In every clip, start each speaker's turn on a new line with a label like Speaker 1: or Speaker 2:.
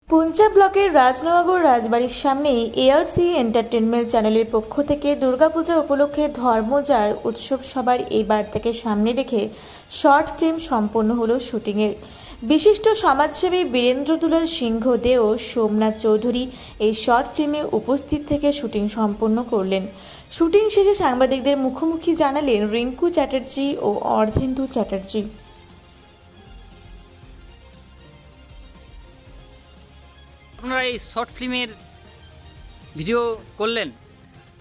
Speaker 1: পুঞ্চা ব্লকের রাজনগর রাজবাড়ির সামনে এআরসি এন্টারটেনমেন্ট চ্যানেলের পক্ষ থেকে দুর্গাপূজা উপলক্ষে ধর্মজার উৎসব সভার এই বার্তাকে সামনে রেখে শর্ট ফিল্ম সম্পন্ন হলো শুটিংয়ের। বিশিষ্ট সমাজসেবী বীরেন্দ্র দুলাল সিংহ দে ও সোমনাথ চৌধুরী এই শর্ট ফিল্মে উপস্থিত থেকে শুটিং সম্পন্ন করলেন। শুটিং শেষে সাংবাদিকদের মুখোমুখি জানালেন রিঙ্কু চ্যাটার্জি ও অর্ধেন্দু চ্যাটার্জি।
Speaker 2: আপনারা এই শর্ট ফিল্মের ভিডিও করলেন,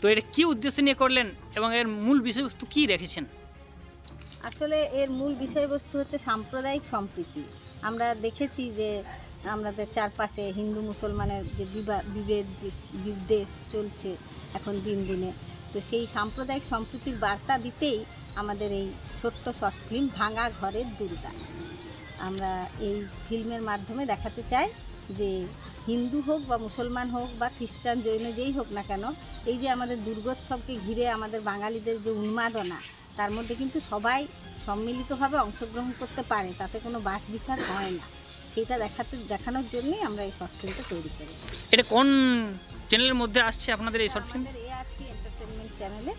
Speaker 2: তো এটা কি উদ্দেশ্য নিয়ে করলেন এবং এর মূল বিষয়বস্তু কি রেখেছেন?
Speaker 3: আসলে এর মূল বিষয়বস্তু হচ্ছে সাম্প্রদায়িক সম্প্রীতি। আমরা দেখেছি যে আমাদের চারপাশে হিন্দু মুসলমানের যে বিদ্বেষ চলছে এখন দিন দিনে, তো সেই সাম্প্রদায়িক সম্প্রীতির বার্তা দিতেই আমাদের এই ছোট্ট শর্ট ফিল্ম ভাঙা ঘরের দুর্গা। আমরা এই ফিল্মের মাধ্যমে দেখাতে চাই যে হিন্দু হোক বা মুসলমান হোক বা খ্রিস্টান জৈন যেই হোক না কেন, এই যে আমাদের দুর্গোৎসবকে ঘিরে আমাদের বাঙালিদের যে উন্মাদনা, তার মধ্যে কিন্তু সবাই সম্মিলিতভাবে অংশগ্রহণ করতে পারে, তাতে কোনো বাছবিচার হয় না। সেইটা দেখানোর জন্যই আমরা এই শর্ট ফিল্মটা তৈরি করি।
Speaker 2: এটা কোন চ্যানেলের মধ্যে আসছে আপনাদের এই শর্ট ফিল্ম?
Speaker 3: আমাদের এআরসি এন্টারটেনমেন্ট চ্যানেলে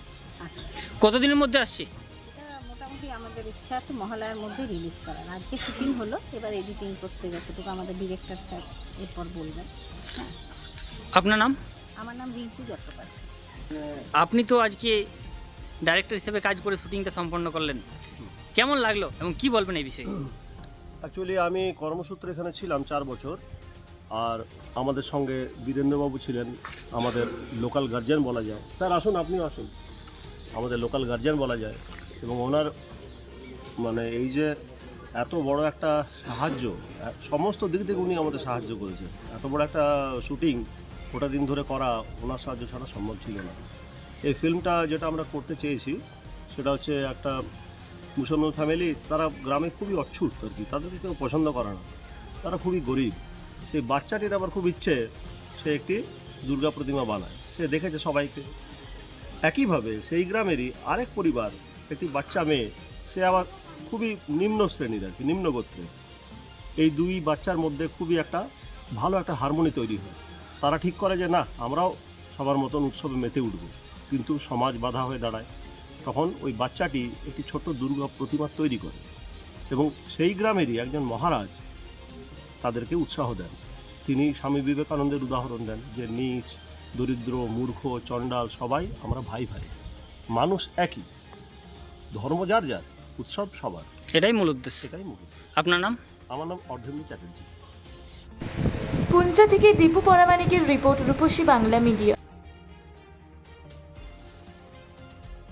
Speaker 3: আসছে।
Speaker 2: কতদিনের মধ্যে আসছে?
Speaker 3: এটা মোটামুটি আমাদের ইচ্ছা আছে মহালয়ার মধ্যে রিলিজ করার। আজকে শুটিং হলো, এবার এডিটিং করতে যতটুকু আমাদের ডিরেক্টর স্যার এরপর বলবেন। হ্যাঁ,
Speaker 2: আপনার নাম?
Speaker 3: আমার নাম রিঙ্কু চট্টোপাধ্যায়।
Speaker 2: আপনি তো আজকে ডাইরেক্টর হিসেবে কাজ করে শুটিংটা সম্পন্ন করলেন, কেমন লাগলো এবং কি বলবেন এই বিষয়ে?
Speaker 4: অ্যাকচুয়ালি আমি কর্মসূত্রে এখানে ছিলাম 4 বছর, আর আমাদের সঙ্গে বীরেন্দ্রবাবু ছিলেন, আমাদের লোকাল গার্জিয়ান বলা যায়। স্যার আসুন, আপনিও আসুন, আমাদের লোকাল গার্জিয়ান বলা যায়। এবং ওনার মানে এই যে এত বড় একটা সাহায্য, সমস্ত দিক থেকে উনি আমাদের সাহায্য করেছেন। এত বড় একটা শুটিং গোটা দিন ধরে করা ওনার সাহায্য ছাড়া সম্ভব ছিল না। এই ফিল্মটা যেটা আমরা করতে চেয়েছি সেটা হচ্ছে একটা মুসলমান ফ্যামিলি, তারা গ্রামে খুবই অচ্ছুত আর কি, তাদেরকে কেউ পছন্দ করে না, তারা খুবই গরিব। সেই বাচ্চাটির আবার খুব ইচ্ছে সে একটি দুর্গা প্রতিমা বানায়, সে দেখেছে সবাইকে। একইভাবে সেই গ্রামেরই আরেক পরিবার, একটি বাচ্চা মেয়ে, সে আবার খুবই নিম্ন শ্রেণীর আর কি, নিম্ন গোত্রের। এই দুই বাচ্চার মধ্যে খুবই একটা ভালো একটা হারমোনি তৈরি হয়। তারা ঠিক করে যে না, আমরাও সবার মতন উৎসবে মেতে উঠব, কিন্তু সমাজ বাধা হয়ে দাঁড়ায়। তখন ওই বাচ্চাটি একটি ছোট্ট দুর্গা প্রতিমা তৈরি করে এবং সেই গ্রামেরই একজন মহারাজ তাদেরকে উৎসাহ দেন। তিনি স্বামী বিবেকানন্দের উদাহরণ দেন যে নীচ, দরিদ্র, মূর্খ, চণ্ডাল সবাই আমরা ভাই ভাই, মানুষ একই, ধর্ম যার যার, উৎসব সবার।
Speaker 2: এটাই মূল উদ্দেশ্য।
Speaker 4: সেটাই মূল।
Speaker 2: আপনার নাম?
Speaker 4: আমার নাম অর্ধেন্দু চ্যাটার্জি।
Speaker 1: পুঞ্চা থেকে দীপু পরামানিকের রিপোর্ট, রূপসী বাংলা মিডিয়া।